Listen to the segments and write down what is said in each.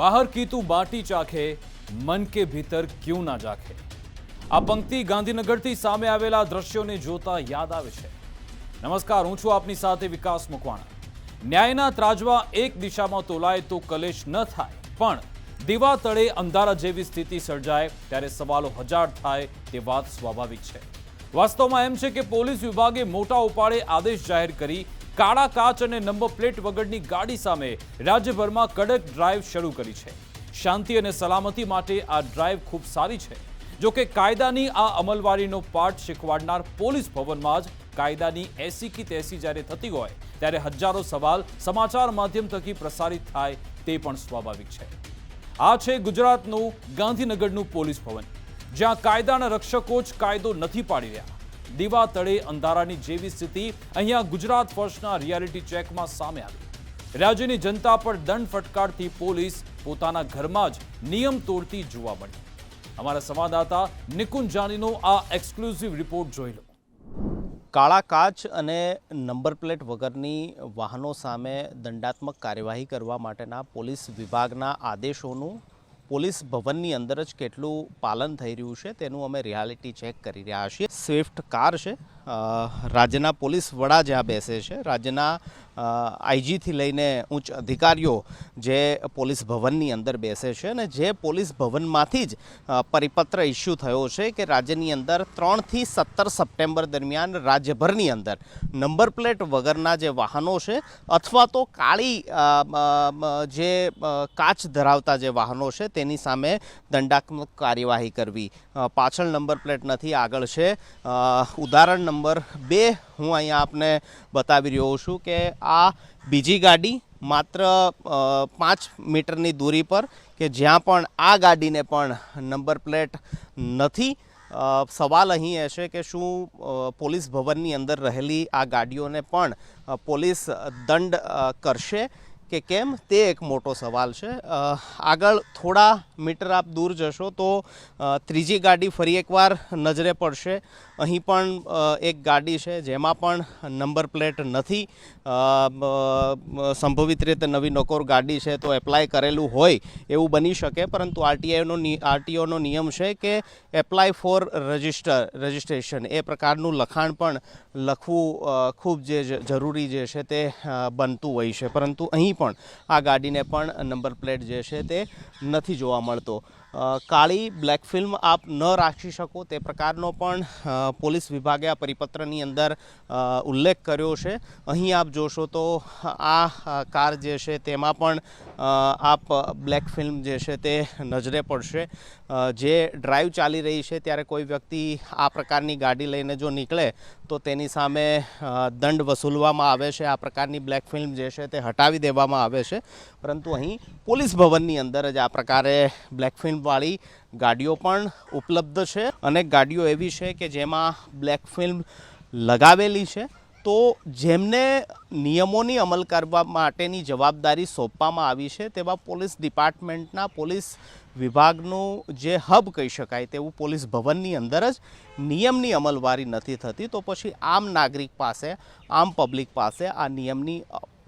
बाहर की तू बाटी चाखे, मन के भीतर क्यों ना जाखे। આ પંક્તિ ગાંધીનગરથી સામે આવેલા દ્રશ્યોને જોતા યાદ આવે છે। નમસ્કાર, હું છું આપની સાથે વિકાસ મકવાણા। ન્યાયના ત્રાજવા એક દિશામાં તોલાય તો કલેશ ન થાય, પણ દીવા તળે અંધારા જેવી સ્થિતિ સર્જાય ત્યારે સવાલો હજાર થાય તે વાત સ્વાભાવિક છે। વાસ્તવમાં એમ છે કે પોલીસ વિભાગે મોટા ઉપાડે આદેશ જાહેર કરી કાળા કાચ અને નંબર પ્લેટ વગરની ગાડી સામે રાજ્યભરમાં કડક ડ્રાઈવ શરૂ કરી છે। શાંતિ અને સલામતી માટે આ ડ્રાઈવ ખૂબ સારી છે। જો કે કાયદાની આ અમલવારીનો પાઠ શીખવાડનાર પોલીસ ભવનમાં જ કાયદાની એસી કી તેસી જ્યારે થતી હોય ત્યારે હજારો સવાલ સમાચાર માધ્યમ થકી પ્રસારિત થાય તે પણ સ્વાભાવિક છે। આ છે ગુજરાતનું ગાંધીનગરનું પોલીસ ભવન, જ્યાં કાયદાના રક્ષકો જ કાયદો નથી પાડી રહ્યા। દીવા તળે અંધારાની જેવી સ્થિતિ અહીંયા ગુજરાત ફર્સ્ટના રિયાલિટી ચેકમાં સામે આવી। રાજ્યની જનતા પર દંડ ફટકારતી પોલીસ પોતાના ઘરમાં જ નિયમ તોડતી જોવા મળી। हमारा संवाददाता निकुंज जानीनो आ एक्सक्लूसिव रिपोर्ट જોઈ લો। કાળા કાચ અને નંબર પ્લેટ વગરની વાહનો સામે દંડાત્મક કાર્યવાહી કરવા માટેના પોલીસ વિભાગના આદેશોનું પોલીસ ભવનની અંદર જ કેટલું પાલન થઈ રહ્યું છે તેનું અમે રિયાલિટી ચેક કરી રહ્યા છીએ। સ્વિફ્ટ કાર છે, રાજ્યના પોલીસ વડા જ્યાં બેસે છે, રાજ્યના આઈજીથી લઈને ઉચ્ચ અધિકારીઓ જે પોલીસ ભવનની અંદર બેસે છે અને જે પોલીસ ભવનમાંથી જ પરિપત્ર ઇસ્યુ થયો છે કે રાજ્યની અંદર 3 થી 17 સપ્ટેમ્બર દરમિયાન રાજ્યભરની અંદર નંબર પ્લેટ વગરના જે વાહનો છે અથવા તો કાળી જે કાચ ધરાવતા જે વાહનો છે તેની સામે દંડાત્મક કાર્યવાહી કરવી। પાછળ નંબર પ્લેટ નથી, આગળ છે। ઉદાહરણ નંબર 2 હું અહીંયા આપને બતાવી રહ્યો છું કે આ બીજી ગાડી માત્ર 5 મીટરની દૂરી પર કે જ્યાં પણ આ ગાડીને પણ નંબર પ્લેટ નથી। સવાલ અહીં એ છે કે શું પોલીસ ભવનની અંદર રહેલી આ ગાડીઓને પણ પોલીસ દંડ કરશે કે કેમ, તે એક મોટો સવાલ છે। આગળ થોડા મીટર આપ દૂર જશો તો ત્રીજી ગાડી ફરી એકવાર નજરે પડશે। અહીં પણ એક ગાડી છે જેમાં પણ નંબર પ્લેટ નથી। સંભવિત રીતે નવી નકોર ગાડી છે તો એપ્લાય કરેલું હોય એવું બની શકે, પરંતુ આરટીઓનો નિયમ છે કે એપ્લાય ફોર રજિસ્ટ્રેશન એ પ્રકારનું લખાણ પણ લખવું ખૂબ જે જરૂરી જે છે તે બનતું હોય છે, પરંતુ અહીં પણ આ ગાડીને પણ નંબર પ્લેટ જે છે તે નથી જોવા મળતો। કાળી બ્લેક ફિલ્મ આપ ન રાખી શકો તે પ્રકારનો પણ પોલીસ વિભાગે આ પરિપત્રની અંદર ઉલ્લેખ કર્યો છે। અહીં આપ જોશો તો આ કાર જે છે તેમાં પણ આપ બ્લેક ફિલ્મ જે છે તે નજરે પડશે। જે ડ્રાઈવ ચાલી રહી છે ત્યારે કોઈ વ્યક્તિ આ પ્રકારની ગાડી લઈને જો નીકળે તો તેની સામે દંડ વસૂલવામાં આવે છે। આ પ્રકારની બ્લેક ફિલ્મ જે છે તે હટાવી દેવામાં આવે છે, પરંતુ અહીં પોલીસ ભવનની અંદર જ આ પ્રકારે બ્લેક ફિલ્મવાળી ગાડીઓ પણ ઉપલબ્ધ છે। અનેક ગાડીઓ એવી છે કે જેમાં બ્લેક ફિલ્મ લગાવેલી છે, તો જેમને નિયમોની અમલ કરવા માટેની જવાબદારી સોંપવામાં આવી છે તેવા પોલીસ ડિપાર્ટમેન્ટના પોલીસ વિભાગનું જે હબ કહી શકાય તેવું પોલીસ ભવનની અંદર જ નિયમની અમલવારી નથી થતી, તો પછી આમ નાગરિક પાસે, આમ પબ્લિક પાસે આ નિયમની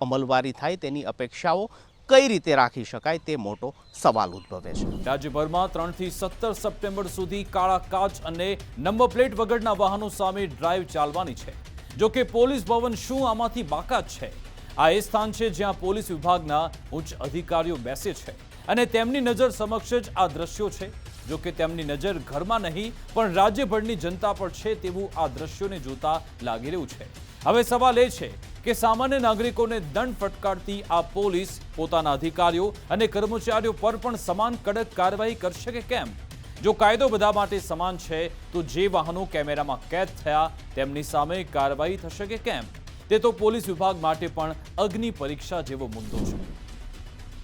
અમલવારી થાય તેની અપેક્ષાઓ કઈ રીતે રાખી શકાય તે મોટો સવાલ ઉદ્ભવે છે। રાજ્યભરમાં 3 થી 17 સપ્ટેમ્બર સુધી કાળા કાચ અને નંબર પ્લેટ વગરના વાહનો સામે ડ્રાઈવ ચાલવાની છે। જો કે પોલીસ ભવન શું આમાંથી બાકાત છે? આ એ સ્થાન છે જ્યાં પોલીસ વિભાગના ઉચ્ચ અધિકારીઓ બેસે છે અને તેમની નજર સમક્ષ જ આ દ્રશ્યો છે। જો કે તેમની નજર ઘરમાં નહીં પણ રાજ્યભરની જનતા પર છે તેવું આ દ્રશ્યોને જોતા લાગી રહ્યું છે। હવે સવાલ એ છે કે સામાન્ય નાગરિકોને દંડ ફટકારતી આ પોલીસ પોતાના અધિકારીઓ અને કર્મચારીઓ પર પણ સમાન કડક કાર્યવાહી કરશે કે કેમ? જો કાયદો બધા માટે સમાન છે તો જે વાહનો કેમેરામાં કેદ થયા તેમની સામે કાર્યવાહી થશે કે કેમ? તે તો પોલીસ વિભાગ માટે પણ અગ્નિ પરીક્ષા જેવો મુદ્દો છે।